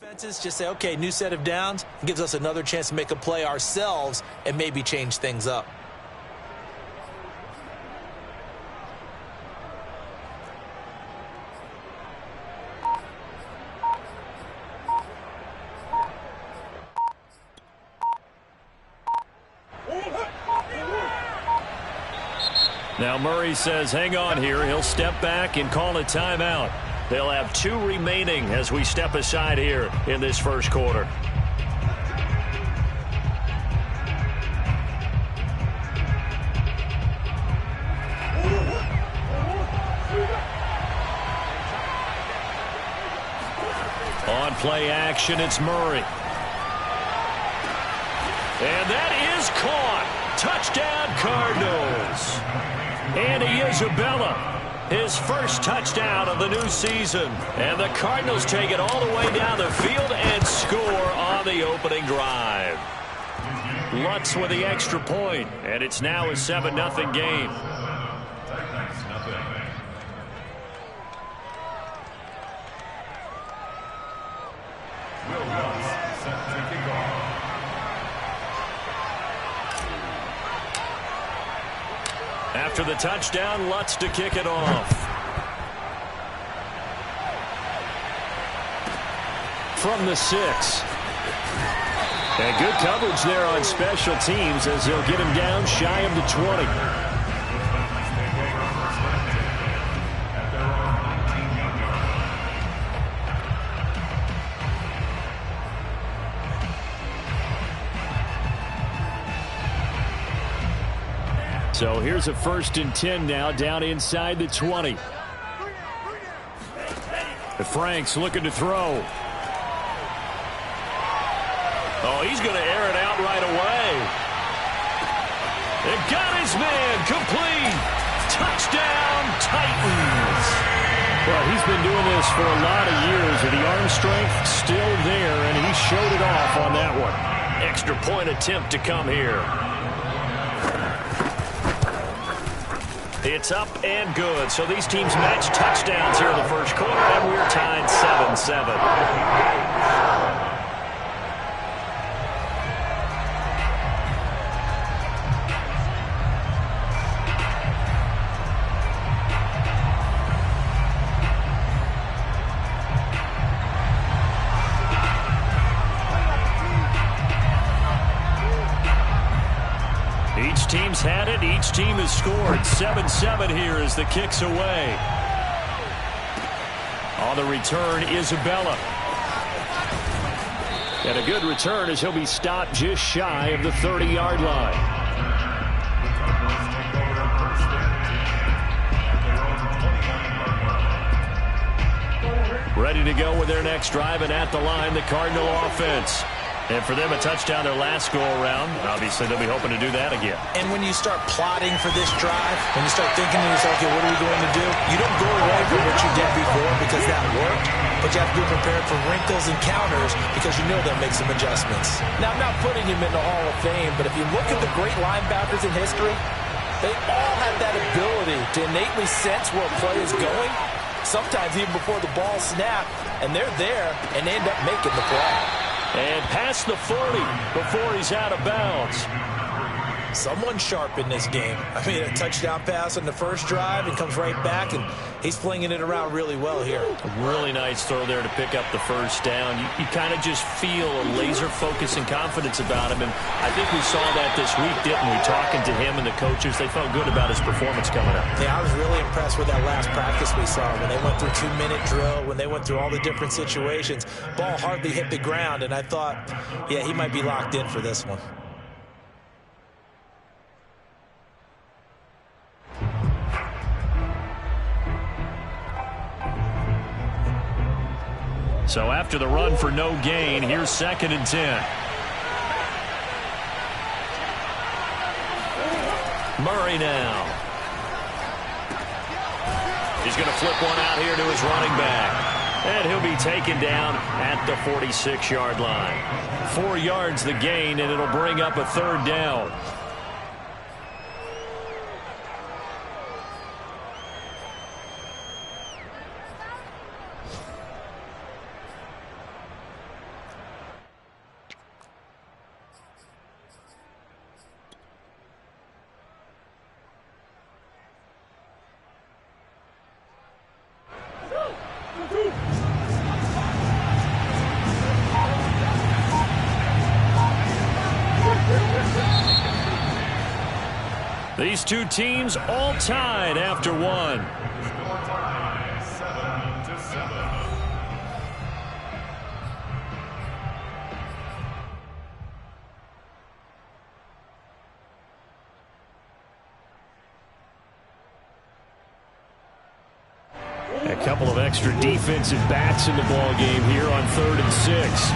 Defenses just say, okay, new set of downs, gives us another chance to make a play ourselves and maybe change things up. Now Murray says hang on here. He'll step back and call a timeout. They'll have 2 remaining as we step aside here in this first quarter. On play action, it's Murray. And that is caught. Touchdown, Cardinals. Andy Isabella, his first touchdown of the new season. And the Cardinals take it all the way down the field and score on the opening drive. Lutz with the extra point, and it's now a 7-0 game. After the touchdown, Lutz to kick it off. From the 6. And good coverage there on special teams as they'll get him down shy of the 20. So here's a 1st and 10 now down inside the 20. Frank's looking to throw. Oh, he's going to air it out right away. They've got his man complete. Touchdown, Titans. Well, he's been doing this for a lot of years, and the arm strength still there, and he showed it off on that one. Extra point attempt to come here. It's up and good. So these teams match touchdowns here in the first quarter, and we're tied 7-7. Each team's had it. Each team has scored. 7-7 here as the kick's away. On the return, Isabella. And a good return as he'll be stopped just shy of the 30-yard line. Ready to go with their next drive, and at the line, the Cardinal offense. And for them, a touchdown their last go-around. Obviously, they'll be hoping to do that again. And when you start plotting for this drive, when you start thinking to yourself, okay, what are we going to do? You don't go away from what you did before because that worked, but you have to be prepared for wrinkles and counters because you know they'll make some adjustments. Now, I'm not putting him in the Hall of Fame, but if you look at the great linebackers in history, they all have that ability to innately sense where a play is going, sometimes even before the ball snaps, and they're there and they end up making the play. And past the 40 before he's out of bounds. Someone sharp in this game. I mean, a touchdown pass on the first drive and comes right back, and he's flinging it around really well here. A really nice throw there to pick up the first down. You kind of just feel a laser focus and confidence about him, and I think we saw that this week, didn't we? Talking to him and the coaches, they felt good about his performance coming up. Yeah, I was really impressed with that last practice we saw when they went through 2-minute drill, when they went through all the different situations. Ball hardly hit the ground, and I thought, yeah, he might be locked in for this one. So after the run for no gain, here's 2nd and 10. Murray now. He's going to flip one out here to his running back. And he'll be taken down at the 46-yard line. 4 yards the gain, and it'll bring up a 3rd down. These two teams all tied after one. A couple of extra defensive backs in the ball game here on 3rd and 6.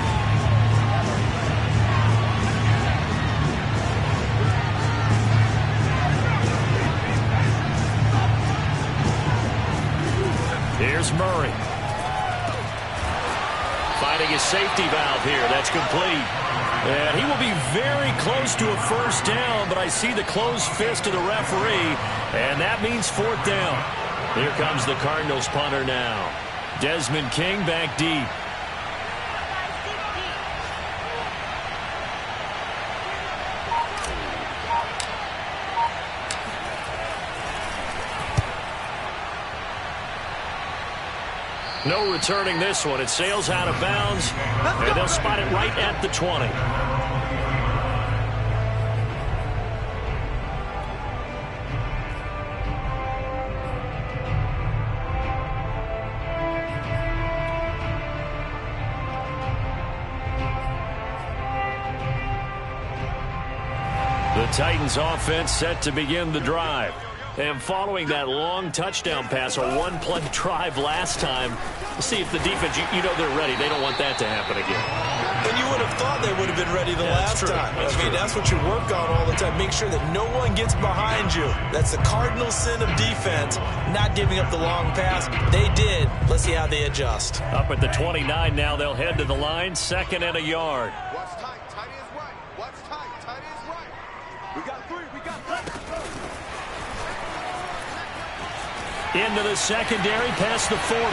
Here's Murray. Finding his safety valve here. That's complete. And he will be very close to a first down, but I see the closed fist of the referee, and that means 4th down. Here comes the Cardinals punter now. Desmond King back deep. No returning this one. It sails out of bounds, and they'll spot it right at the 20. The Titans offense set to begin the drive. And following that long touchdown pass, a one-play drive last time, we'll see if the defense, you know they're ready. They don't want that to happen again. And you would have thought they would have been ready the last time. That's what you work on all the time. Make sure that no one gets behind you. That's the cardinal sin of defense, not giving up the long pass. They did. Let's see how they adjust. Up at the 29 now, they'll head to the line, 2nd and a yard. What's tight? Tight is right. What's tight? Tight is right. We got 3. We got 3. Into the secondary, past the 40.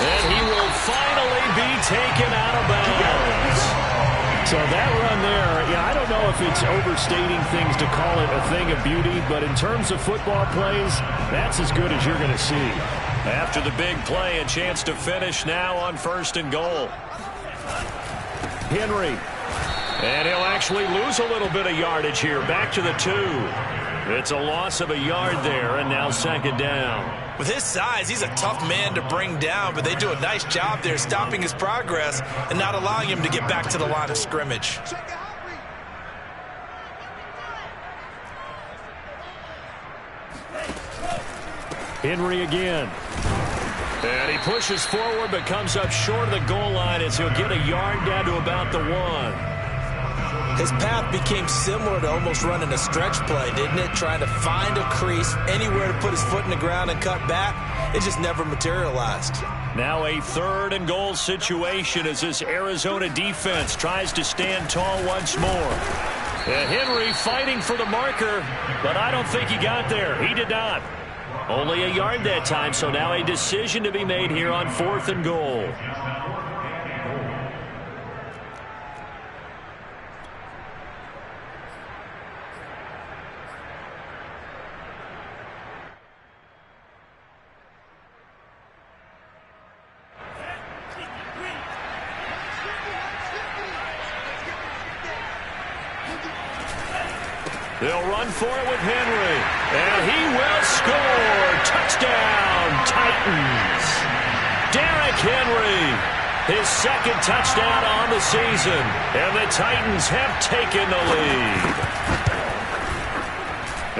And he will finally be taken out of bounds. So that run there, I don't know if it's overstating things to call it a thing of beauty, but in terms of football plays, that's as good as you're going to see. After the big play, a chance to finish now on 1st and goal. Henry. And he'll actually lose a little bit of yardage here. Back to the 2. It's a loss of a yard there, and now 2nd down. With his size, he's a tough man to bring down, but they do a nice job there stopping his progress and not allowing him to get back to the line of scrimmage. Henry again. And he pushes forward but comes up short of the goal line as he'll get a yard down to about the 1. His path became similar to almost running a stretch play, didn't it? Trying to find a crease, anywhere to put his foot in the ground and cut back. It just never materialized. Now a 3rd and goal situation as this Arizona defense tries to stand tall once more. And Henry fighting for the marker, but I don't think he got there. He did not. Only a yard that time, so now a decision to be made here on 4th and goal. They'll run for it with Henry. And he will score. Touchdown, Titans. Derrick Henry, his 2nd touchdown on the season. And the Titans have taken the lead.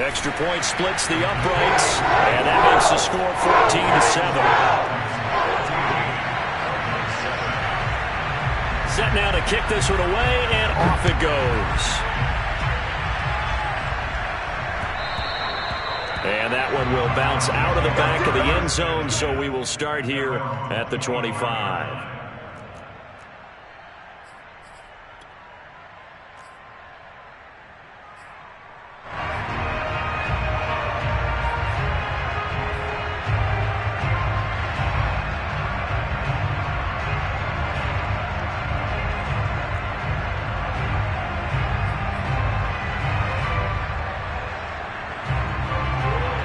Extra point splits the uprights. And that makes the score 14-7. Set now to kick this one away, and off it goes. And that one will bounce out of the back of the end zone, so we will start here at the 25.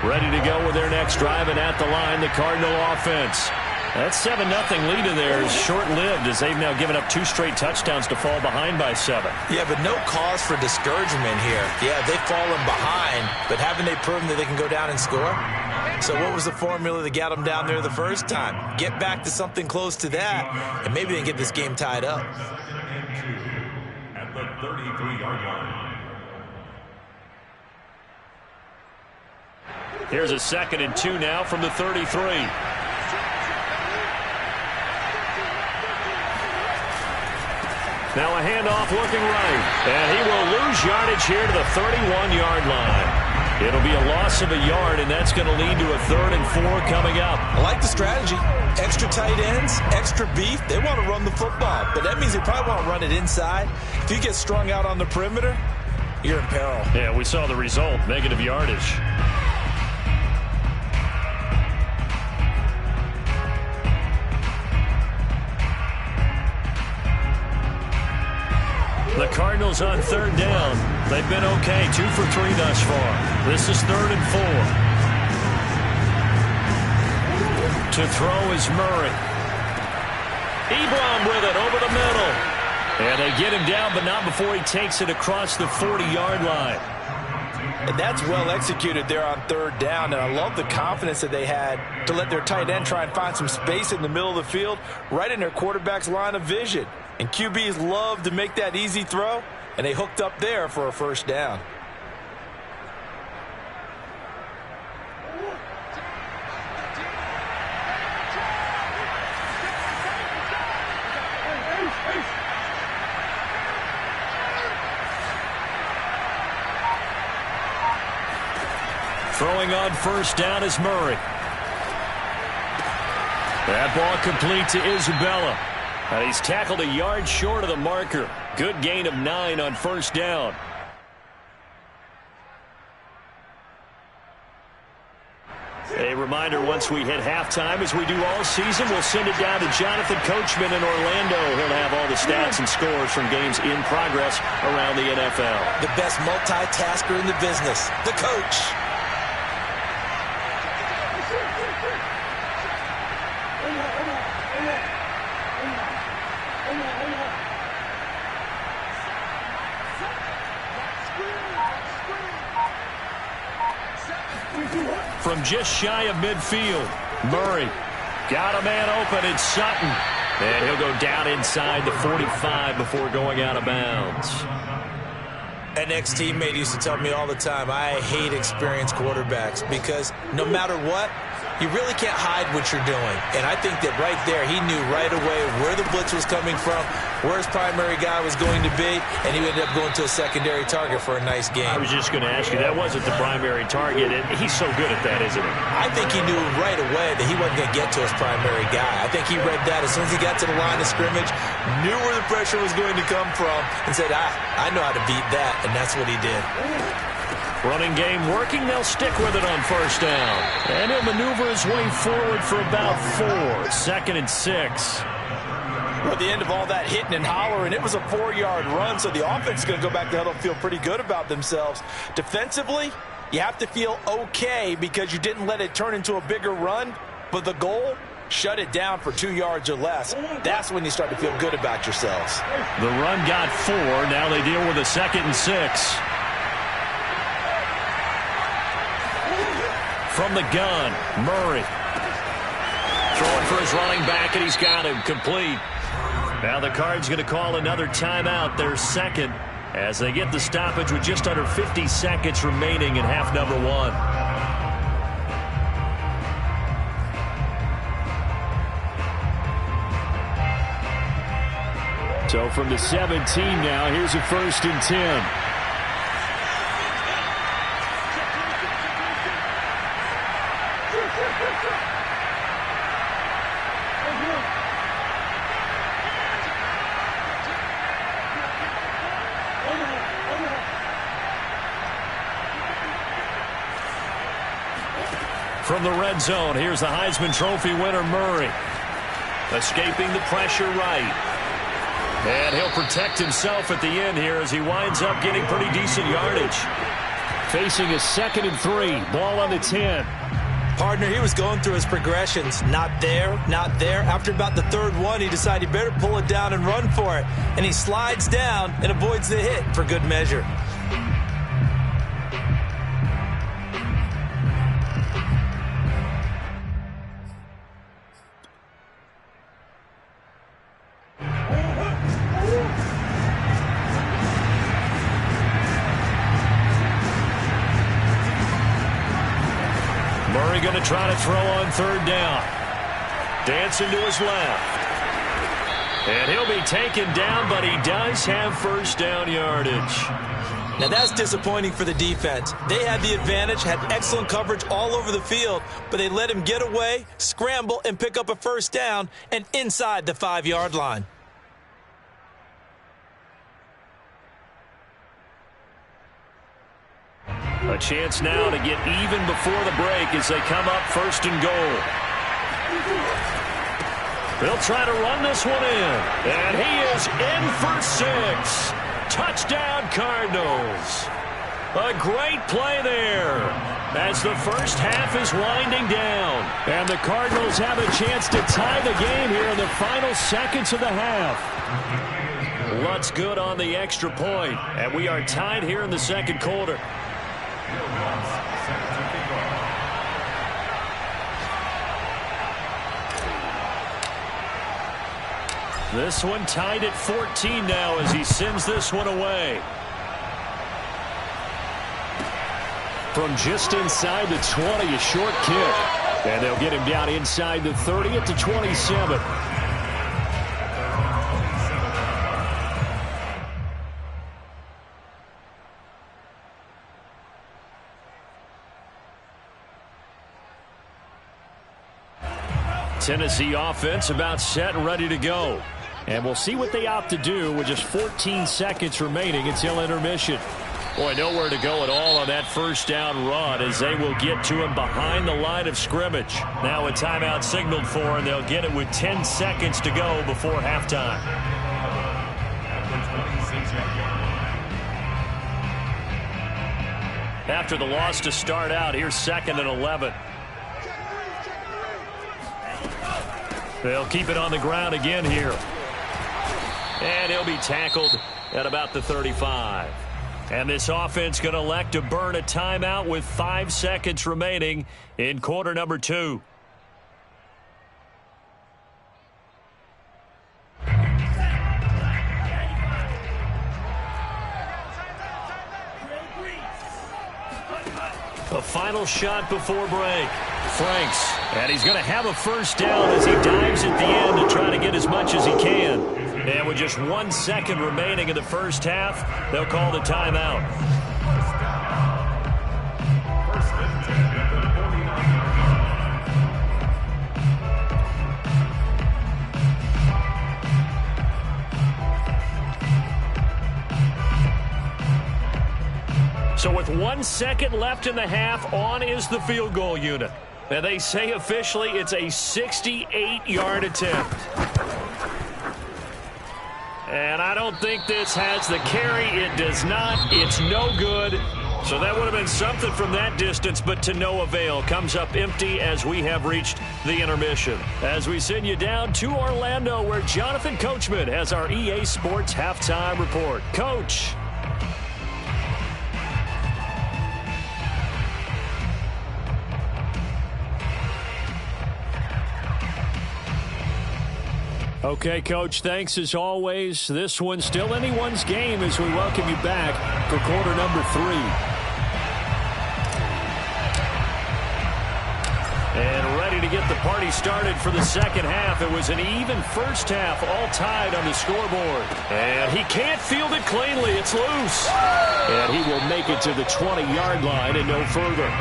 Ready to go with their next drive, and at the line, the Cardinal offense. That 7-0 lead in there is short-lived as they've now given up 2 straight touchdowns to fall behind by 7. Yeah, but no cause for discouragement here. Yeah, they've fallen behind, but haven't they proven that they can go down and score? So what was the formula that got them down there the first time? Get back to something close to that, and maybe they can get this game tied up. At the 33-yard line. Here's a 2nd and 2 now from the 33. Now a handoff looking right. And he will lose yardage here to the 31-yard line. It'll be a loss of a yard, and that's going to lead to a 3rd and 4 coming up. I like the strategy. Extra tight ends, extra beef. They want to run the football, but that means they probably want to run it inside. If you get strung out on the perimeter, you're in peril. Yeah, we saw the result, negative yardage. The Cardinals on 3rd down. They've been okay, 2 for 3 thus far. This is 3rd and 4. To throw is Murray. Ebron with it over the middle. And they get him down, but not before he takes it across the 40-yard line. And that's well executed there on 3rd down, and I love the confidence that they had to let their tight end try and find some space in the middle of the field, right in their quarterback's line of vision. And QBs love to make that easy throw, and they hooked up there for a 1st down. Throwing on 1st down is Murray. That ball complete to Isabella. And he's tackled a yard short of the marker. Good gain of 9 on 1st down. A reminder, once we hit halftime, as we do all season, we'll send it down to Jonathan Coachman in Orlando. He'll have all the stats and scores from games in progress around the NFL. The best multitasker in the business, the coach. From just shy of midfield, Murray got a man open. It's Sutton. And he'll go down inside the 45 before going out of bounds. An ex-teammate used to tell me all the time, I hate experienced quarterbacks because no matter what, you really can't hide what you're doing. And I think that right there, he knew right away where the blitz was coming from, where his primary guy was going to be, and he ended up going to a secondary target for a nice game. I was just going to ask you, that wasn't the primary target, and he's so good at that, isn't he? I think he knew right away that he wasn't going to get to his primary guy. I think he read that as soon as he got to the line of scrimmage, knew where the pressure was going to come from, and said, I know how to beat that, and that's what he did. Running game working. They'll stick with it on 1st down. And he'll maneuver his way forward for about 4. 2nd and 6. Well, at the end of all that hitting and hollering, it was a 4-yard run, so the offense is going to go back to huddle and feel pretty good about themselves. Defensively, you have to feel okay because you didn't let it turn into a bigger run, but the goal, shut it down for 2 yards or less. That's when you start to feel good about yourselves. The run got 4. Now they deal with a 2nd and 6. From the gun, Murray. Throwing for his running back, and he's got him complete. Now the Cards going to call another timeout, their 2nd, as they get the stoppage with just under 50 seconds remaining in half number 1. So from the 17 now, here's a 1st and 10. From the red zone, here's the Heisman Trophy winner, Murray. Escaping the pressure right. And he'll protect himself at the end here as he winds up getting pretty decent yardage. Facing a 2nd and 3. Ball on the 10. Partner, he was going through his progressions. Not there, not there. After about the third one, he decided he better pull it down and run for it. And he slides down and avoids the hit for good measure. Murray going to try to throw on third down. Dancing to his left. And he'll be taken down, but he does have first down yardage. Now that's disappointing for the defense. They had the advantage, had excellent coverage all over the field, but they let him get away, scramble, and pick up a first down and inside the 5-yard line. A chance now to get even before the break as they come up first and goal. They'll try to run this one in. And he is in for 6. Touchdown, Cardinals. A great play there as the first half is winding down. And the Cardinals have a chance to tie the game here in the final seconds of the half. Lutz good on the extra point, and we are tied here in the second quarter. This one tied at 14 now as he sends this one away. From just inside the 20, a short kick. And they'll get him down inside the 30 at the 27. Tennessee offense about set and ready to go. And we'll see what they opt to do with just 14 seconds remaining until intermission. Boy, nowhere to go at all on that first down run as they will get to him behind the line of scrimmage. Now a timeout signaled for, and they'll get it with 10 seconds to go before halftime. After the loss to start out, here's 2nd and 11. They'll keep it on the ground again here. And he'll be tackled at about the 35. And this offense going to elect to burn a timeout with 5 seconds remaining in quarter number 2. A final shot before break. Franks, and he's going to have a first down as he dives at the end to try to get as much as he can. And with just 1 second remaining in the first half, they'll call the timeout. So with 1 second left in the half, on is the field goal unit. And they say officially it's a 68-yard attempt. And I don't think this has the carry. It does not. It's no good. So that would have been something from that distance, but to no avail. Comes up empty as we have reached the intermission. As we send you down to Orlando, where Jonathan Coachman has our EA Sports halftime report. Coach. Okay, Coach, thanks as always. This one's still anyone's game as we welcome you back for quarter number 3. And ready to get the party started for the second half. It was an even first half, all tied on the scoreboard. And he can't field it cleanly. It's loose. And he will make it to the 20-yard line and no further.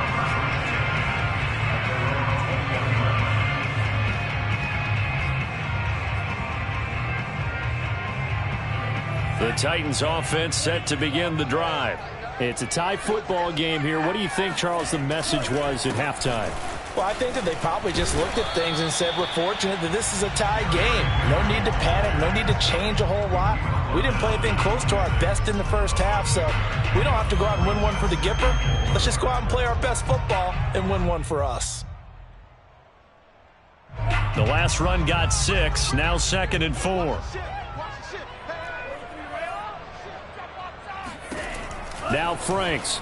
The Titans offense set to begin the drive. It's a tie football game here. What do you think, Charles, the message was at halftime? Well, I think that they probably just looked at things and said, we're fortunate that this is a tie game. No need to panic, no need to change a whole lot. We didn't play anything close to our best in the first half, so we don't have to go out and win one for the Gipper. Let's just go out and play our best football and win one for us. The last run got 6. Now 2nd and 4. Now Franks.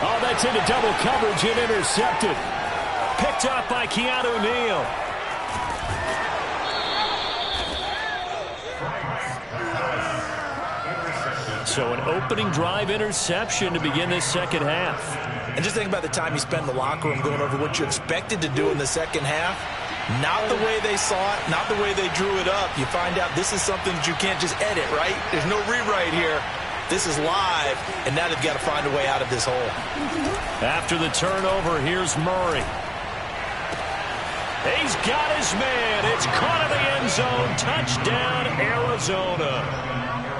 Oh, that's into double coverage and intercepted. Picked up by Keanu Neal. So an opening drive interception to begin this second half. And just think about the time you spent in the locker room going over what you expected to do in the second half. Not the way they saw it, not the way they drew it up. You find out this is something that you can't just edit, right? There's no rewrite here. This is live, and now they've got to find a way out of this hole. After the turnover, here's Murray. He's got his man. It's caught in the end zone. Touchdown, Arizona.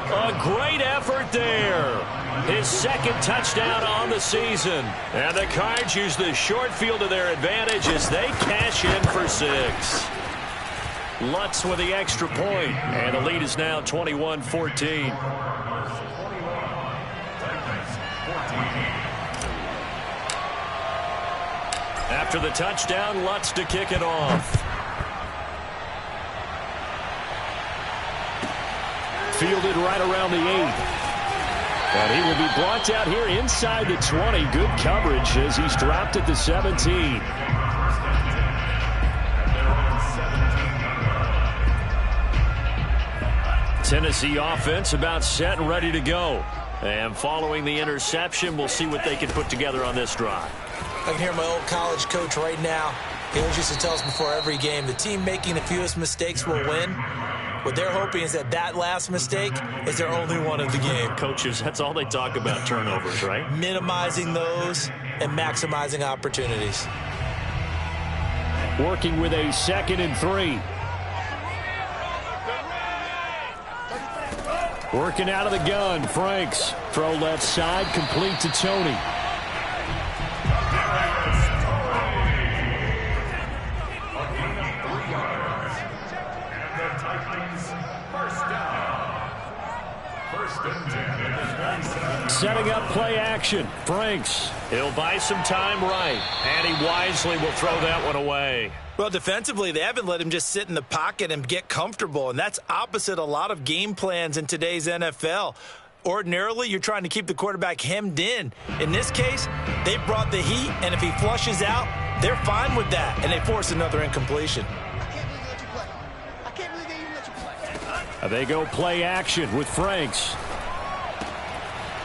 A great effort there. His second touchdown on the season. And the Cards use the short field to their advantage as they cash in for 6. Lutz with the extra point, and the lead is now 21-14. After the touchdown, Lutz to kick it off. Fielded right around the 8. And he will be brought out here inside the 20. Good coverage as he's dropped at the 17. Tennessee offense about set and ready to go. And following the interception, we'll see what they can put together on this drive. I can hear my old college coach right now. He always used to tell us before every game, the team making the fewest mistakes will win. What they're hoping is that that last mistake is their only one of the game. Coaches, that's all they talk about, turnovers, right? Minimizing those and maximizing opportunities. Working with a 2nd and 3. Working out of the gun, Franks. Throw left side, complete to Tony. Setting up play action. Franks. He'll buy some time right. And he wisely will throw that one away. Well, defensively, they haven't let him just sit in the pocket and get comfortable, and that's opposite a lot of game plans in today's NFL. Ordinarily, you're trying to keep the quarterback hemmed in. In this case, they brought the heat, and if he flushes out, they're fine with that, and they force another incompletion. They go play action with Franks.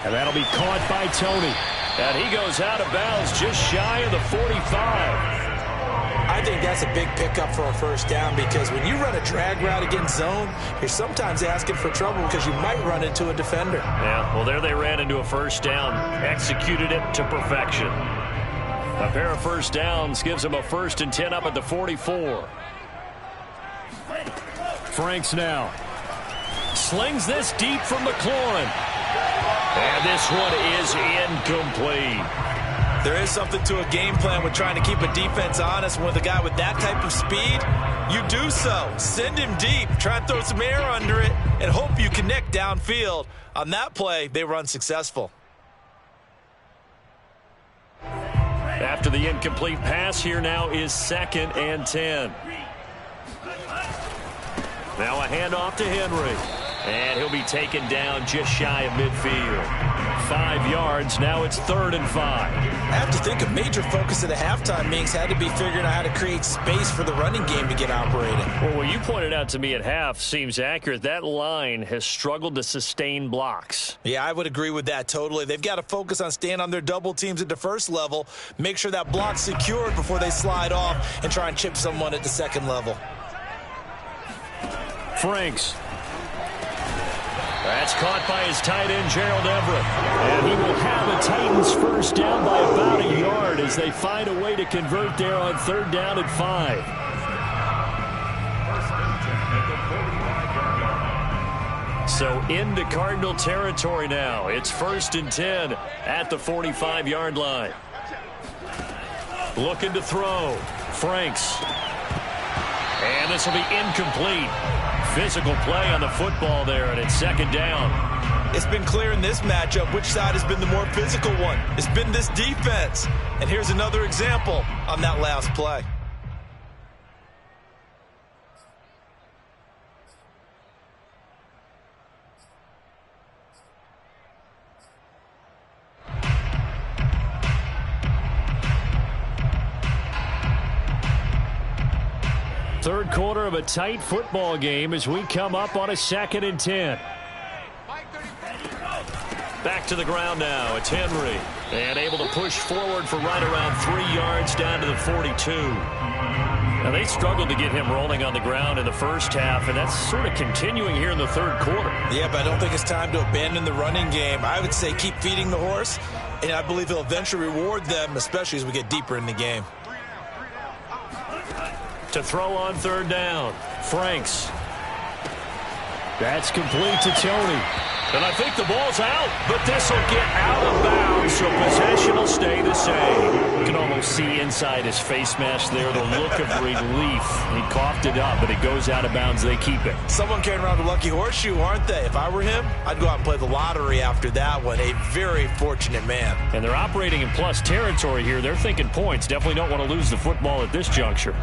And that'll be caught by Tony. And he goes out of bounds just shy of the 45. I think that's a big pickup for a first down because when you run a drag route against zone, you're sometimes asking for trouble because you might run into a defender. Yeah, well, there they ran into a first down. Executed it to perfection. A pair of first downs gives them a 1st and 10 up at the 44. Franks now. Slings this deep from McLaurin. And this one is incomplete. There is something to a game plan with trying to keep a defense honest. With a guy with that type of speed, you do so. Send him deep. Try and throw some air under it and hope you connect downfield. On that play, they were unsuccessful. After the incomplete pass, here now is 2nd and 10. Now a handoff to Henry. And he'll be taken down just shy of midfield. 5 yards. Now it's 3rd and 5. I have to think a major focus of the halftime meetings had to be figuring out how to create space for the running game to get operating. Well, what you pointed out to me at half seems accurate. That line has struggled to sustain blocks. Yeah, I would agree with that totally. They've got to focus on staying on their double teams at the first level, make sure that block's secured before they slide off and try and chip someone at the second level. Franks. That's caught by his tight end, Gerald Everett. And he will have the Titans first down by about a yard as they find a way to convert there on 3rd down and 5. So into Cardinal territory now. It's 1st and 10 at the 45-yard line. Looking to throw. Franks. And this will be incomplete. Physical play on the football there, and it's 2nd down. It's been clear in this matchup which side has been the more physical one. It's been this defense. And here's another example on that last play. Third quarter of a tight football game as we come up on a 2nd and 10. Back to the ground now. It's Henry. And able to push forward for right around 3 yards down to the 42. Now, they struggled to get him rolling on the ground in the first half, and that's sort of continuing here in the third quarter. Yeah, but I don't think it's time to abandon the running game. I would say keep feeding the horse, and I believe he'll eventually reward them, especially as we get deeper in the game. To throw on 3rd down, Franks. That's complete to Tony. And I think the ball's out, but this will get out of bounds, so possession will stay the same. You can almost see inside his face mask there the look of relief. He coughed it up, but it goes out of bounds. They keep it. Someone carrying around a lucky horseshoe, aren't they? If I were him, I'd go out and play the lottery after that one. A very fortunate man. And they're operating in plus territory here. They're thinking points. Definitely don't want to lose the football at this juncture.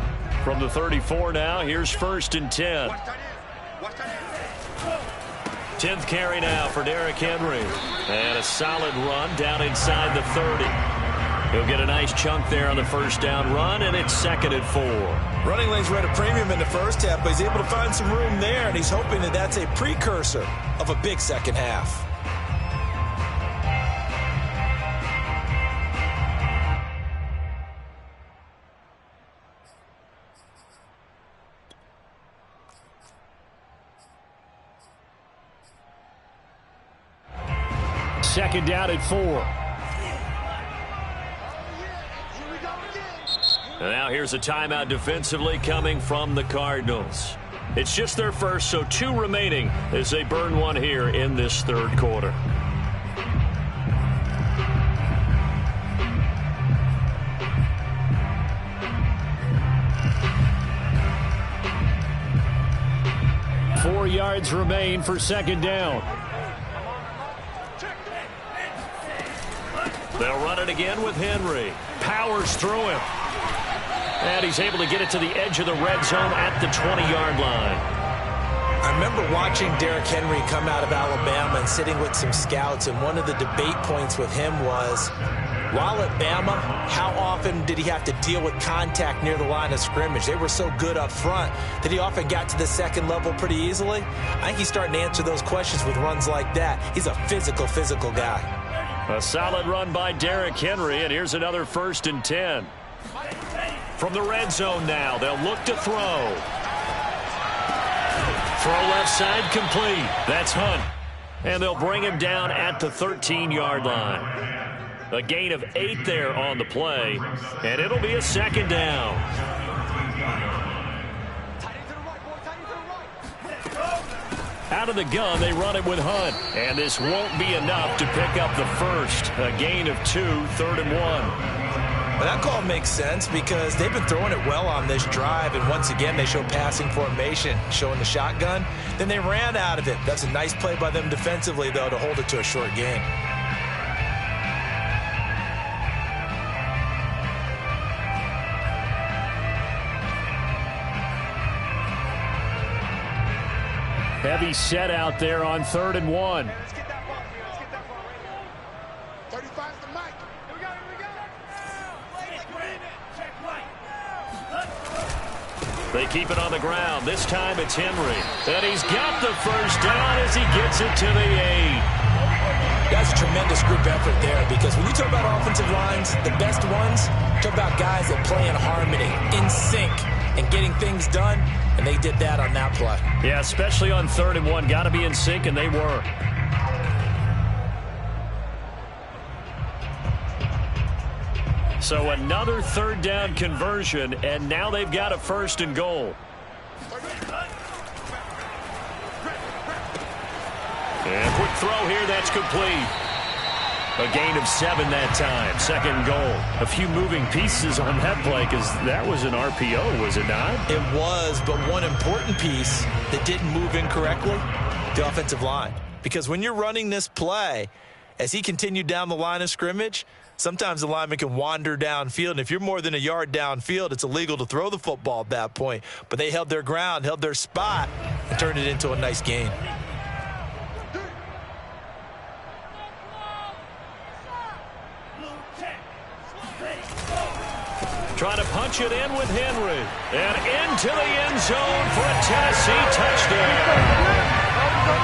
From the 34 now, here's 1st and 10. 10th carry now for Derrick Henry. And a solid run down inside the 30. He'll get a nice chunk there on the 1st down run, and it's 2nd and 4. Running lanes were at a premium in the first half, but he's able to find some room there, and he's hoping that that's a precursor of a big second half. Second down at 4. And now here's a timeout defensively coming from the Cardinals. It's just their first, so 2 remaining as they burn one here in this third quarter. Four yards remain for 2nd down. They'll run it again with Henry. Powers through him. And he's able to get it to the edge of the red zone at the 20-yard line. I remember watching Derrick Henry come out of Alabama and sitting with some scouts, and one of the debate points with him was, while at Bama, how often did he have to deal with contact near the line of scrimmage? They were so good up front that he often got to the second level pretty easily. I think he's starting to answer those questions with runs like that. He's a physical guy. A solid run by Derrick Henry, and here's another 1st and 10. From the red zone now, they'll look to throw. Throw left side complete. That's Hunt. And they'll bring him down at the 13-yard line. A gain of 8 there on the play, and it'll be a 2nd down. Out of the gun, they run it with Hunt. And this won't be enough to pick up the first. A gain of 2, 3rd and 1. Well, that call makes sense because they've been throwing it well on this drive, and once again they show passing formation, showing the shotgun. Then they ran out of it. That's a nice play by them defensively, though, to hold it to a short gain. Heavy set out there on 3rd and 1. Let's get that ball here. Let's get that ball right here. 35's the mic. Here we go. They keep it on the ground. This time it's Henry. And he's got the 1st down as he gets it to the 8. That's a tremendous group effort there, because when you talk about offensive lines, the best ones, talk about guys that play in harmony, in sync, and getting things done, and they did that on that play. Yeah, especially on 3rd and 1. Got to be in sync, and they were. So another 3rd down conversion, and now they've got a 1st and goal. And quick throw here, that's complete. A gain of 7 that time, 2nd goal. A few moving pieces on that play, because that was an RPO, was it not? It was, but one important piece that didn't move incorrectly, the offensive line. Because when you're running this play, as he continued down the line of scrimmage, sometimes the lineman can wander downfield, and if you're more than a yard downfield, it's illegal to throw the football at that point. But they held their ground, held their spot, and turned it into a nice gain. Trying to punch it in with Henry. And into the end zone for a Tennessee touchdown.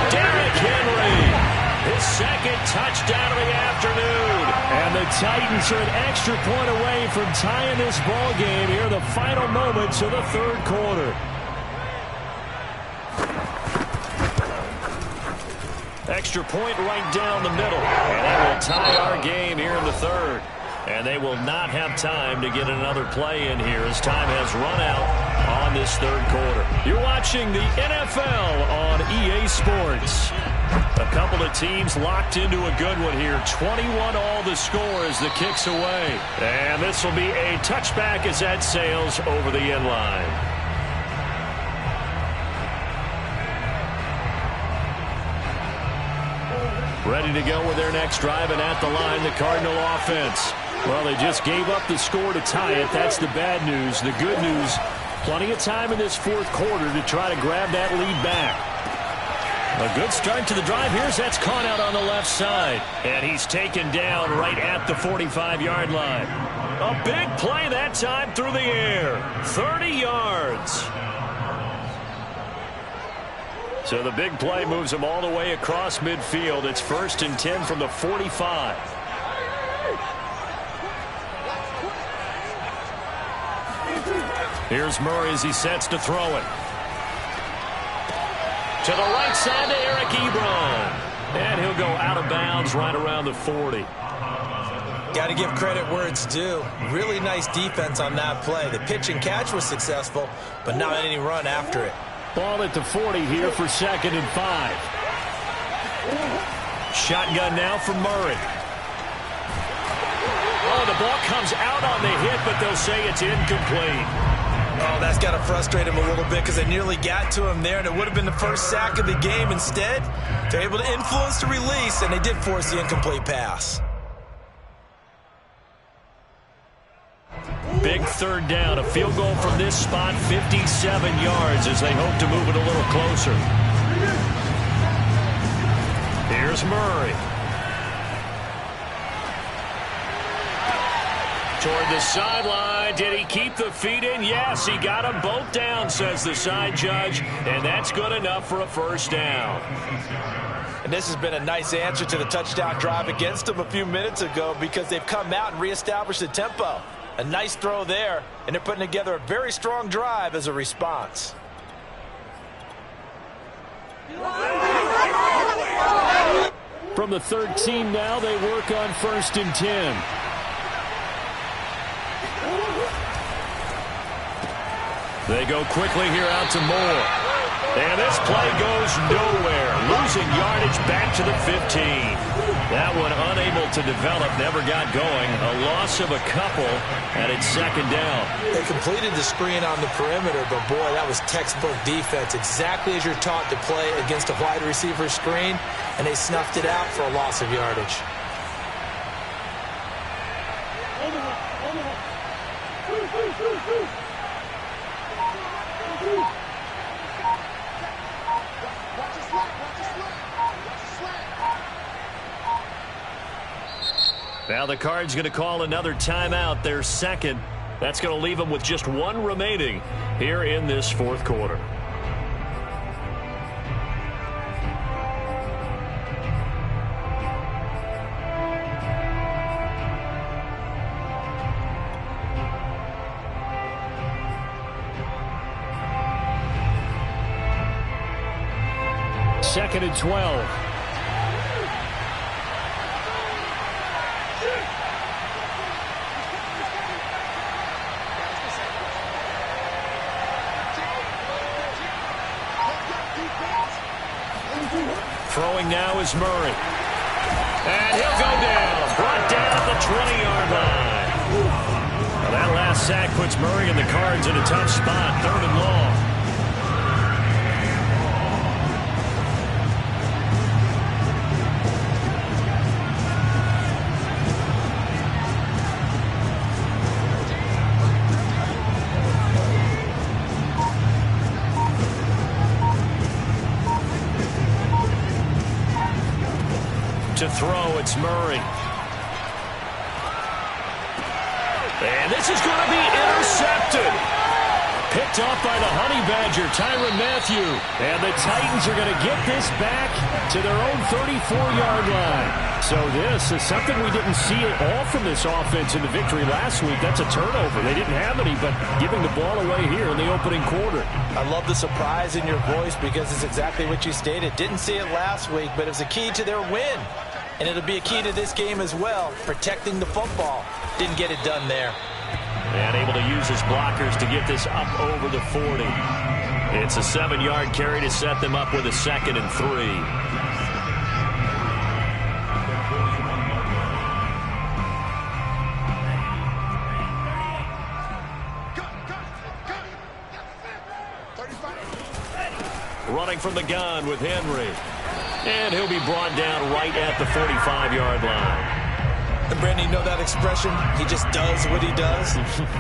Derrick Henry, his second touchdown of the afternoon. And the Titans are an extra point away from tying this ball game here in the final moments of the third quarter. Extra point right down the middle. And it will tie our game here in the third. And they will not have time to get another play in here as time has run out on this third quarter. You're watching the NFL on EA Sports. A couple of teams locked into a good one here. 21 all the score as the kick's away. And this will be a touchback as that sails over the end line. Ready to go with their next drive, and at the line, the Cardinal offense. Well, they just gave up the score to tie it. That's the bad news. The good news, plenty of time in this fourth quarter to try to grab that lead back. A good start to the drive. Here's that's caught out on the left side. And he's taken down right at the 45-yard line. A big play that time through the air. 30 yards. So the big play moves him all the way across midfield. It's 1st and 10 from the 45. Here's Murray as he sets to throw it. To the right side to Eric Ebron. And he'll go out of bounds right around the 40. Got to give credit where it's due. Really nice defense on that play. The pitch and catch was successful, but not any run after it. Ball at the 40 here for 2nd and 5. Shotgun now for Murray. Oh, the ball comes out on the hit, but they'll say it's incomplete. Oh, that's got to frustrate him a little bit because they nearly got to him there, and it would have been the first sack of the game. Instead, they're able to influence the release, and they did force the incomplete pass. Big third down. A field goal from this spot, 57 yards as they hope to move it a little closer. Here's Murray. Toward the sideline. Did he keep the feet in? Yes, he got them both down, says the side judge. And that's good enough for a first down. And this has been a nice answer to the touchdown drive against them a few minutes ago because they've come out and reestablished the tempo. A nice throw there, and they're putting together a very strong drive as a response. From the 13 now, they work on 1st and 10. They go quickly here out to Moore. And this play goes nowhere. Losing yardage back to the 15. That one unable to develop, never got going. A loss of a couple, and it's 2nd down. They completed the screen on the perimeter, but boy, that was textbook defense. Exactly as you're taught to play against a wide receiver screen, and they snuffed it out for a loss of yardage. Now the Cards going to call another timeout, their second. That's going to leave them with just one remaining here in this fourth quarter. Second and 12. Throwing now is Murray. And he'll go down. Brought down at the 20-yard line. Now that last sack puts Murray and the Cards in a tough spot. 3rd and long. To throw, it's Murray. And this is going to be intercepted. Picked off by the Honey Badger, Tyrann Mathieu. And the Titans are going to get this back to their own 34-yard line. So this is something we didn't see at all from this offense in the victory last week. That's a turnover. They didn't have any, but giving the ball away here in the opening quarter. I love the surprise in your voice because it's exactly what you stated. Didn't see it last week, but it was a key to their win. And it'll be a key to this game as well, protecting the football. Didn't get it done there. And able to use his blockers to get this up over the 40. It's a 7-yard carry to set them up with a 2nd and 3. Running from the gun with Henry. And he'll be brought down right at the 45-yard line. And Brandon, you know that expression? He just does what he does.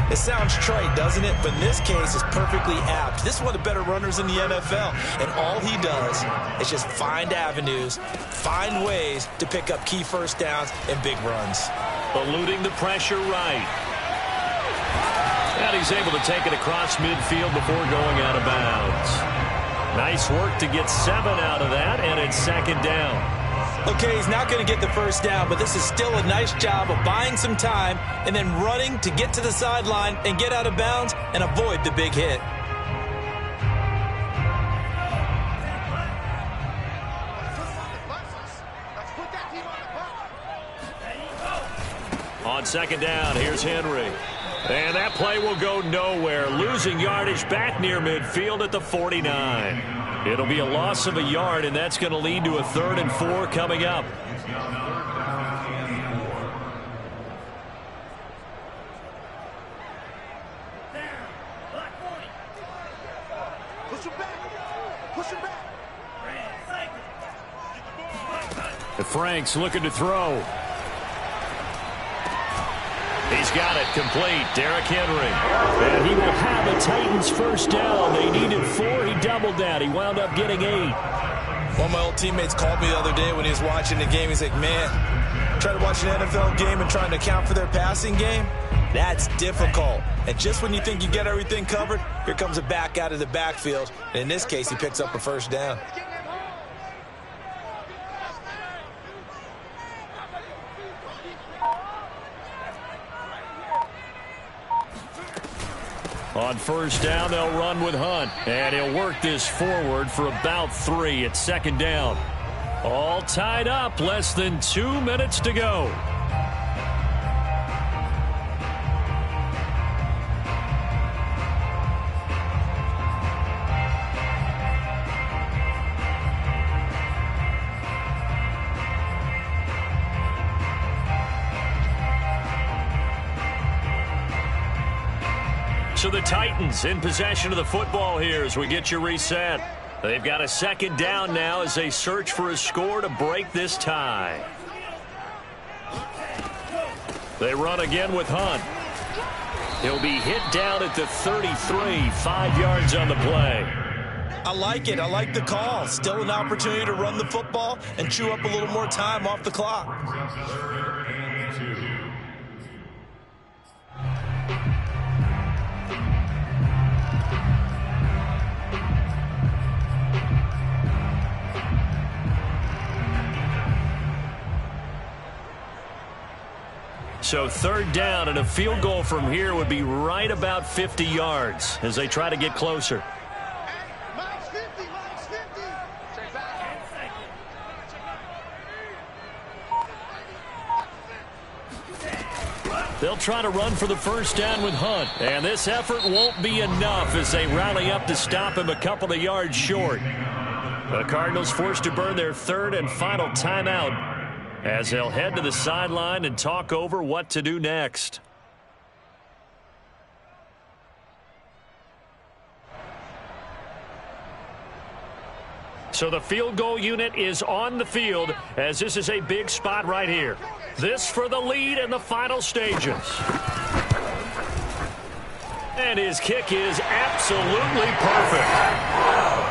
It sounds trite, doesn't it? But in this case, it's perfectly apt. This is one of the better runners in the NFL. And all he does is just find avenues, find ways to pick up key first downs and big runs. Eluding the pressure right. And he's able to take it across midfield before going out of bounds. Nice work to get 7 out of that, and it's 2nd down. Okay, he's not going to get the first down, but this is still a nice job of buying some time and then running to get to the sideline and get out of bounds and avoid the big hit. On 2nd down, here's Henry. And that play will go nowhere. Losing yardage back near midfield at the 49. It'll be a loss of a yard, and that's going to lead to a 3rd and 4 coming up. Push him back. Push him back. Frank's looking to throw. He's got it complete. Derrick Henry. And he will have the Titans first down. They needed 4. He doubled that. He wound up getting 8. One of my old teammates called me the other day when he was watching the game. He's like, man, trying to watch an NFL game and trying to account for their passing game, that's difficult. And just when you think you get everything covered, here comes a back out of the backfield. And in this case, he picks up a first down. On first down, they'll run with Hunt. And he'll work this forward for about 3 at 2nd down. All tied up, less than 2 minutes to go. So the Titans in possession of the football here as we get you reset. They've got a 2nd down now as they search for a score to break this tie. They run again with Hunt. He'll be hit down at the 33, 5 yards on the play. I like it. I like the call. Still an opportunity to run the football and chew up a little more time off the clock. So 3rd down and a field goal from here would be right about 50 yards as they try to get closer. Mine's 50. Mine's 50. They'll try to run for the first down with Hunt. And this effort won't be enough as they rally up to stop him a couple of yards short. The Cardinals forced to burn their 3rd and final timeout as they'll head to the sideline and talk over what to do next. So the field goal unit is on the field as this is a big spot right here. This for the lead in the final stages. And his kick is absolutely perfect.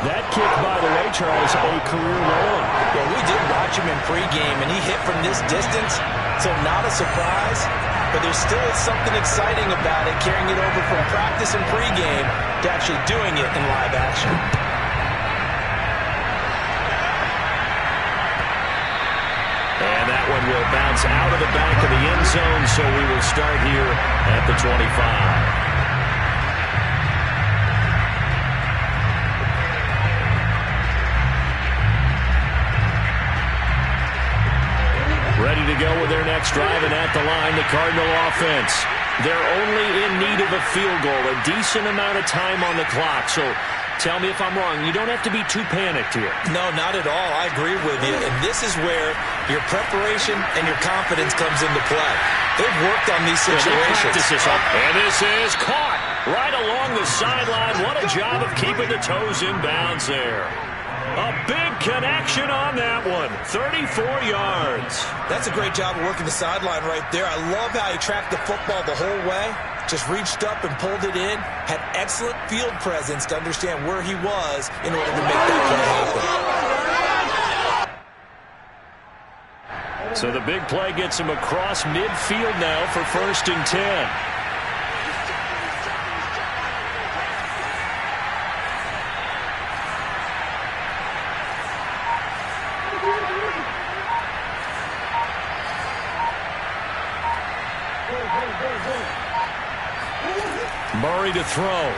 That kick, by the way, Charles, a career low. Well, we did watch him in pregame, and he hit from this distance, so not a surprise. but there still is something exciting about it, carrying it over from practice and pregame to actually doing it in live action. And that one will bounce out of the back of the end zone, so we will start here at the 25. Ready to go with their next drive, and at the line, the Cardinal offense. They're only in need of a field goal, a decent amount of time on the clock. So tell me if I'm wrong. You don't have to be too panicked here. No, not at all. I agree with you. And this is where your preparation and your confidence comes into play. They've worked on these situations. And this is caught right along the sideline. What a job of keeping the toes in bounds there. A big connection on that one. 34 yards. That's a great job of working the sideline right there. I love how he tracked the football the whole way. Just reached up and pulled it in. Had excellent field presence to understand where he was in order to make that play happen. So the big play gets him across midfield now for 1st and 10. Murray to throw.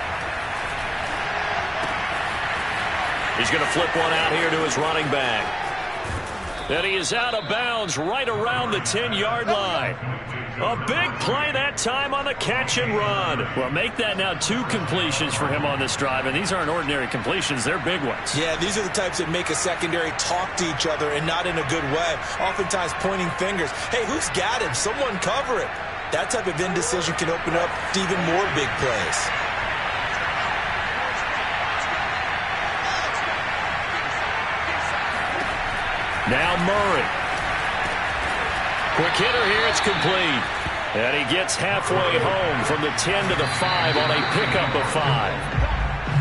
He's going to flip one out here to his running back. And he is out of bounds right around the 10-yard line. A big play that time on the catch and run. Well, make that now 2 completions for him on this drive, and these aren't ordinary completions. They're big ones. Yeah, these are the types that make a secondary talk to each other and not in a good way. Oftentimes pointing fingers. Hey, who's got him? Someone cover it. That type of indecision can open up to even more big plays. Now Murray. Quick hitter here. It's complete. And he gets halfway home from the 10 to the 5 on a pickup of 5.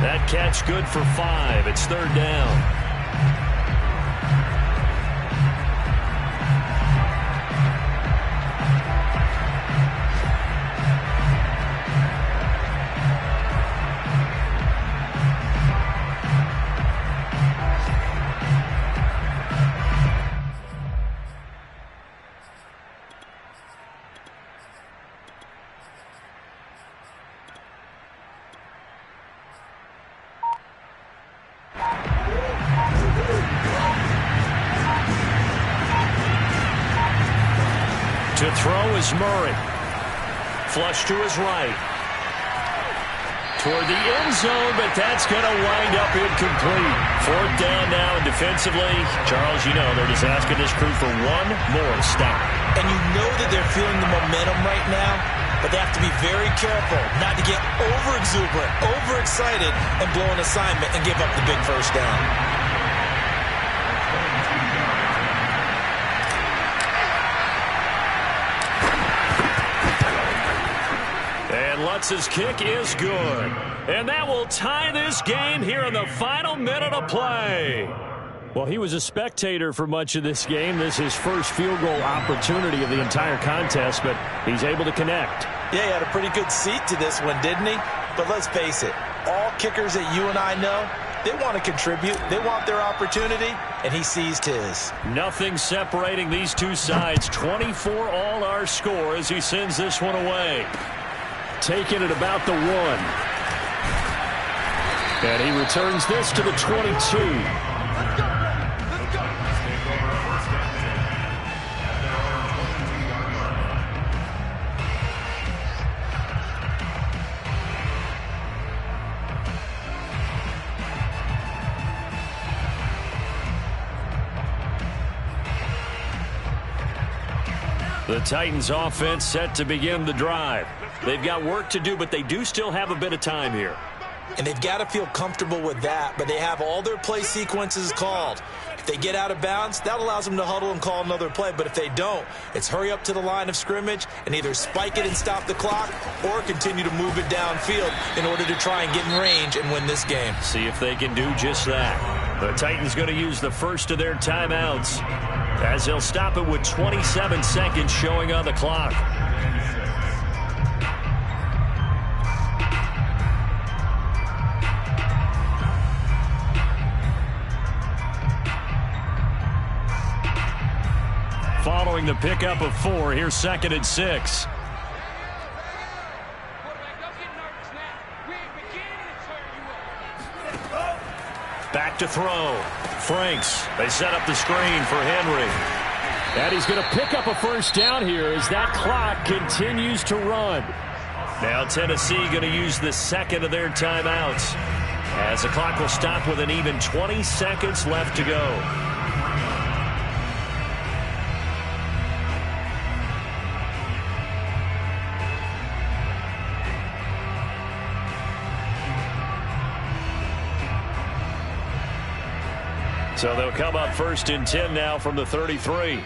That catch good for 5. It's 3rd down. To throw is Murray. Flush to his right. Toward the end zone, but that's going to wind up incomplete. 4th down now, and defensively, Charles, you know, they're just asking this crew for one more stop. And you know that they're feeling the momentum right now, but they have to be very careful not to get over-exuberant, over-excited, and blow an assignment and give up the big 1st down. Lutz's kick is good. And that will tie this game here in the final minute of play. Well, he was a spectator for much of this game. This is his first field goal opportunity of the entire contest, but he's able to connect. Yeah, he had a pretty good seat to this one, didn't he? But let's face it, all kickers that you and I know, they want to contribute. They want their opportunity, and he seized his. Nothing separating these two sides. 24 all our score as he sends this one away. Taking it about the 1. And he returns this to the 22. The Titans offense set to begin the drive. They've got work to do, but they do still have a bit of time here. And they've got to feel comfortable with that, but they have all their play sequences called. If they get out of bounds, that allows them to huddle and call another play. But if they don't, it's hurry up to the line of scrimmage and either spike it and stop the clock or continue to move it downfield in order to try and get in range and win this game. See if they can do just that. The Titans going to use the first of their timeouts as they'll stop it with 27 seconds showing on the clock. throwing the pickup of 4. Here's 2nd and 6. Back to throw. Franks. They set up the screen for Henry. And he's going to pick up a first down here as that clock continues to run. Now Tennessee going to use the second of their timeouts, as the clock will stop with an even 20 seconds left to go. So they'll come up 1st and 10 now from the 33.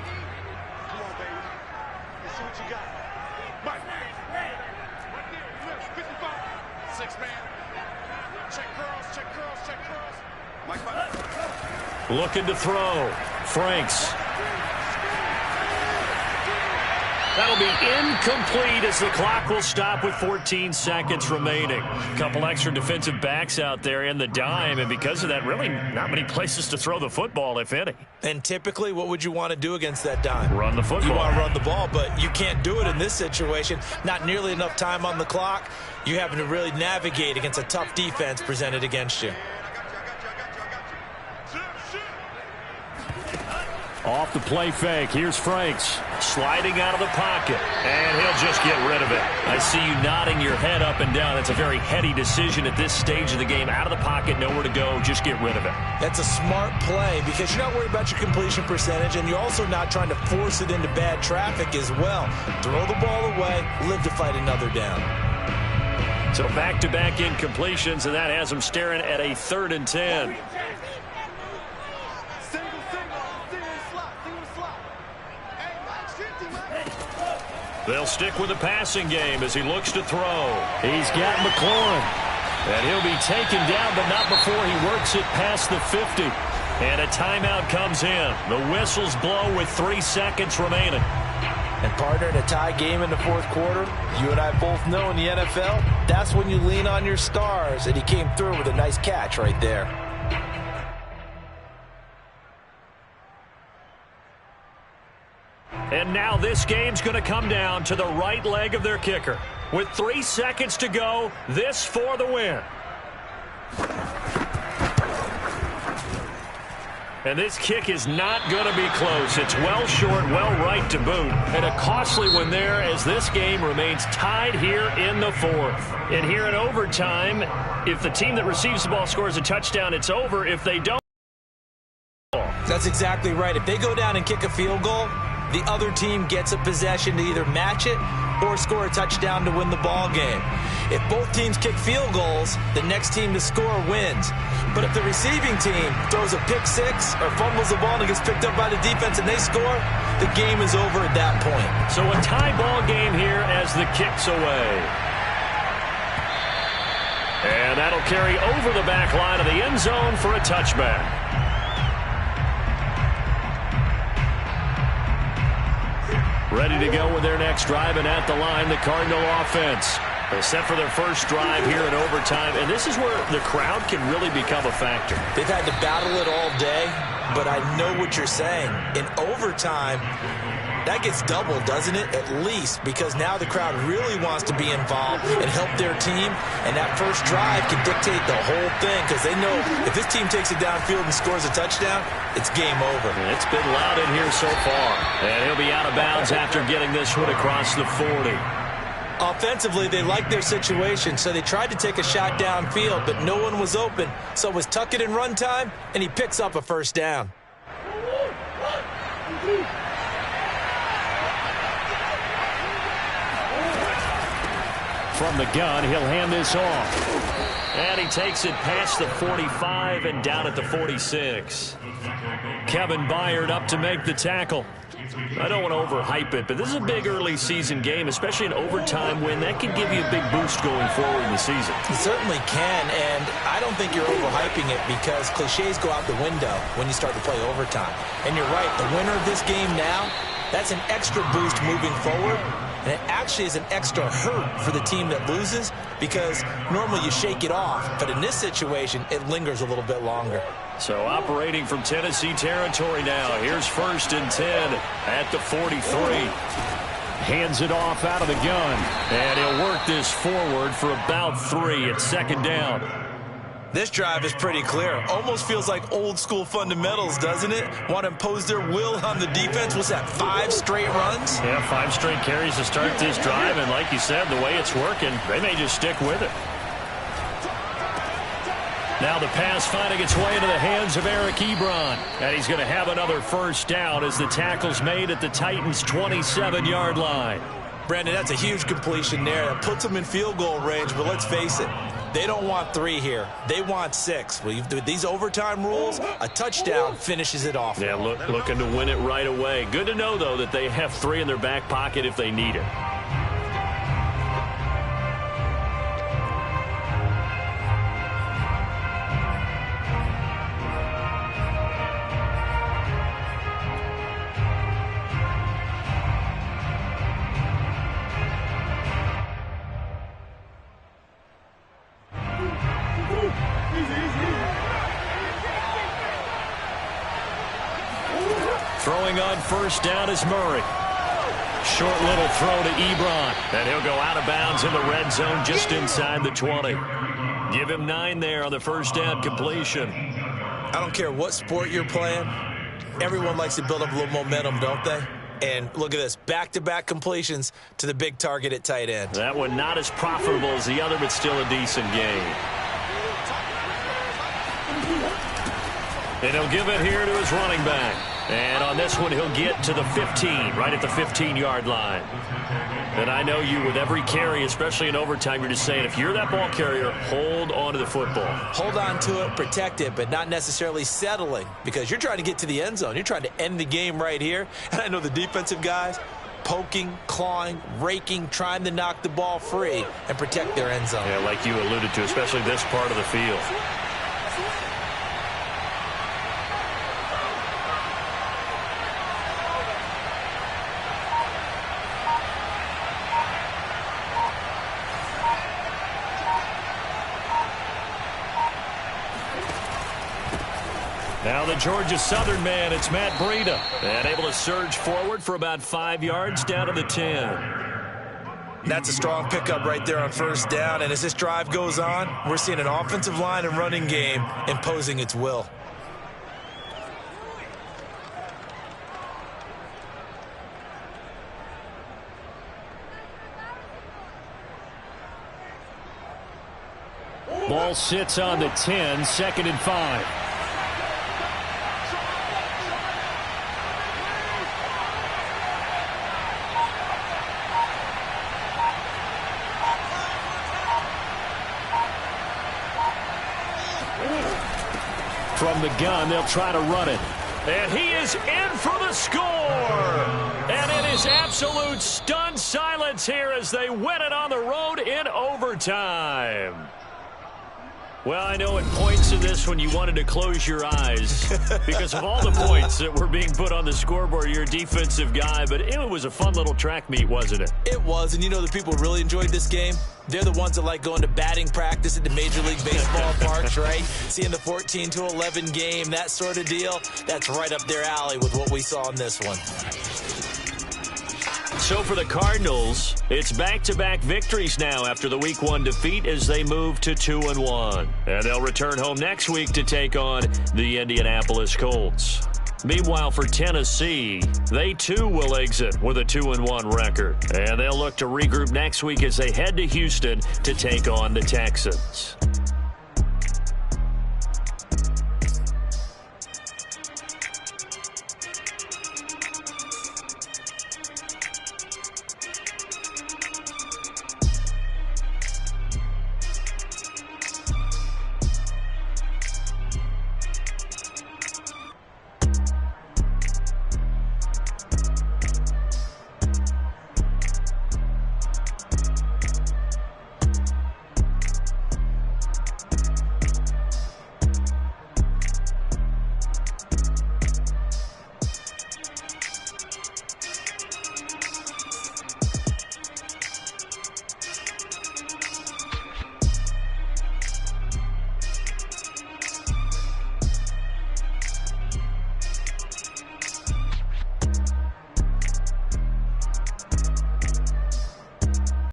Looking to throw. Franks. That'll be incomplete as the clock will stop with 14 seconds remaining. A couple extra defensive backs out there in the dime, and because of that, really not many places to throw the football, if any. And typically, what would you want to do against that dime? Run the football. You want to run the ball, but you can't do it in this situation. Not nearly enough time on the clock. You're having to really navigate against a tough defense presented against you. Off the play fake. Here's Franks. Sliding out of the pocket. And he'll just get rid of it. I see you nodding your head up and down. That's a very heady decision at this stage of the game. Out of the pocket, nowhere to go. Just get rid of it. That's a smart play because you're not worried about your completion percentage, and you're also not trying to force it into bad traffic as well. Throw the ball away. Live to fight another down. So back-to-back incompletions, and that has them staring at a 3rd and 10. They'll stick with the passing game as he looks to throw. He's got McLaurin. And he'll be taken down, but not before he works it past the 50. And a timeout comes in. The whistles blow with 3 seconds remaining. And partner, in a tie game in the 4th quarter, you and I both know in the NFL, that's when you lean on your stars. And he came through with a nice catch right there. And now this game's going to come down to the right leg of their kicker. With 3 seconds to go, this for the win. And this kick is not going to be close. It's well short, well right to boot. And a costly one there as this game remains tied here in the 4th. And here in overtime, if the team that receives the ball scores a touchdown, it's over. If they don't. That's exactly right. If they go down and kick a field goal, the other team gets a possession to either match it or score a touchdown to win the ball game. If both teams kick field goals, the next team to score wins. But if the receiving team throws a pick six or fumbles the ball and it gets picked up by the defense and they score, the game is over at that point. So a tie ball game here as the kick's away. And that'll carry over the back line of the end zone for a touchback. Ready to go with their next drive, and at the line, the Cardinal offense. They're set for their first drive here in overtime, and this is where the crowd can really become a factor. They've had to battle it all day, but I know what you're saying. In overtime, that gets doubled, doesn't it? At least, because now the crowd really wants to be involved and help their team, and that first drive can dictate the whole thing because they know if this team takes it downfield and scores a touchdown, it's game over. It's been loud in here so far, and he'll be out of bounds after getting this one across the 40. Offensively, they liked their situation, so they tried to take a shot downfield, but no one was open. So it was tuck it and run time, and he picks up a first down. From the gun, he'll hand this off. And he takes it past the 45 and down at the 46. Kevin Byard up to make the tackle. I don't want to overhype it, but this is a big early season game, especially an overtime win. That can give you a big boost going forward in the season. It certainly can, and I don't think you're overhyping it because cliches go out the window when you start to play overtime. And you're right, the winner of this game now, that's an extra boost moving forward. And it actually is an extra hurt for the team that loses because normally you shake it off. But in this situation, it lingers a little bit longer. So operating from Tennessee territory now. Here's 1st and 10 at the 43. Hands it off out of the gun. And he'll work this forward for about 3. It's 2nd down. This drive is pretty clear. Almost feels like old school fundamentals, doesn't it? Want to impose their will on the defense. What's that, 5 straight runs? Yeah, 5 straight carries to start this drive. And like you said, the way it's working, they may just stick with it. Now the pass finding its way into the hands of Eric Ebron. And he's going to have another 1st down as the tackle's made at the Titans' 27-yard line. Brandon, that's a huge completion there. That puts them in field goal range, but let's face it, they don't want 3 here. They want 6. With these overtime rules, a touchdown finishes it off. Yeah, looking to win it right away. Good to know, though, that they have 3 in their back pocket if they need it. Throwing on 1st down is Murray. Short little throw to Ebron. And he'll go out of bounds in the red zone just inside the 20. Give him 9 there on the 1st down completion. I don't care what sport you're playing. Everyone likes to build up a little momentum, don't they? And look at this, back-to-back completions to the big target at tight end. That one not as profitable as the other, but still a decent gain. And he'll give it here to his running back. And on this one, he'll get to the 15, right at the 15-yard line. And I know you, with every carry, especially in overtime, you're just saying, if you're that ball carrier, hold on to the football. Hold on to it, protect it, but not necessarily settling, because you're trying to get to the end zone. You're trying to end the game right here. And I know the defensive guys, poking, clawing, raking, trying to knock the ball free and protect their end zone. Yeah, like you alluded to, especially this part of the field. Now the Georgia Southern man, it's Matt Breida. And able to surge forward for about 5 yards down to the 10. That's a strong pickup right there on 1st down. And as this drive goes on, we're seeing an offensive line and running game imposing its will. Ball sits on the 10, 2nd and 5. From the gun, they'll try to run it. And he is in for the score. And it is absolute stunned silence here as they win it on the road in overtime. Well, I know at points in this one you wanted to close your eyes because of all the points that were being put on the scoreboard. You're a defensive guy, but it was a fun little track meet, wasn't it? It was, and you know the people who really enjoyed this game? They're the ones that like going to batting practice at the Major League Baseball parks, right? Seeing the 14-11 game, that sort of deal, that's right up their alley with what we saw in this one. So for the Cardinals, it's back-to-back victories now after the Week 1 defeat as they move to 2-1. And they'll return home next week to take on the Indianapolis Colts. Meanwhile, for Tennessee, they too will exit with a 2-1 record. And they'll look to regroup next week as they head to Houston to take on the Texans.